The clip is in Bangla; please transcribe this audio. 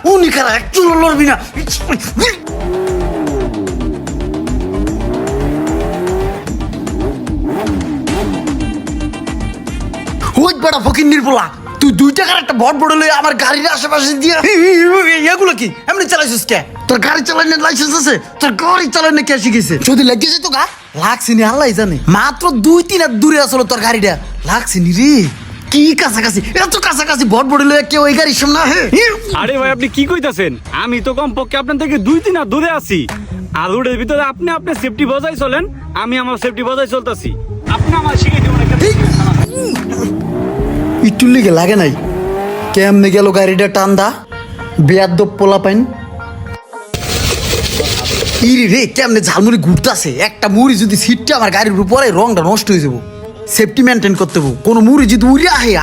উনি কারা একটু লড়বি না। ওই বড় ফকির নির্বলা, তুই 2 টাকার একটা বট বড় লই আমার গাড়ির আশেপাশে দিয়ে এগুলো কি এমনি চালাইছিস কে? তোর গাড়ি চালানোর লাইসেন্স আছে? তোর গাড়ি চালানো কে শিখেছে? যদি লাগিয়েছে তো গা লাগছিনি আল্লাহ জানে। মাত্র 2-3 হাত দূরে আসলো তোর গাড়িটা, লাগছিনি রে। কি কাছাকাছি, এত কাছাকাছি বট বড় লই কেউ ওই গাড়ির সামনে? আরে ভাই আপনি কি কইতাছেন? আমি তো কমপক্ষে আপনার থেকে 2-3 হাত দূরে আছি। আর রোডের ভিতরে আপনি আপনার সেফটি বজায় চলেন, আমি আমার সেফটি বজায় চলতেছি। আপনি আমার শিখিয়ে দেবেন একটা একটু লিগে লাগে নাই? কেমনে গেল গাড়িটা টান্দা? বেয়াদ্দপ পোলা পাইন ইরি রে, কেমনে ঝালমুড়ি ঘুরতেছে। একটা মুড়ি যদি সিটটা আমার গাড়ির উপরে, রংটা নষ্ট হয়ে যাবো। সেফটি মেনটেন করতে হবো। কোনো মুড়ি যদি উড়ে আহে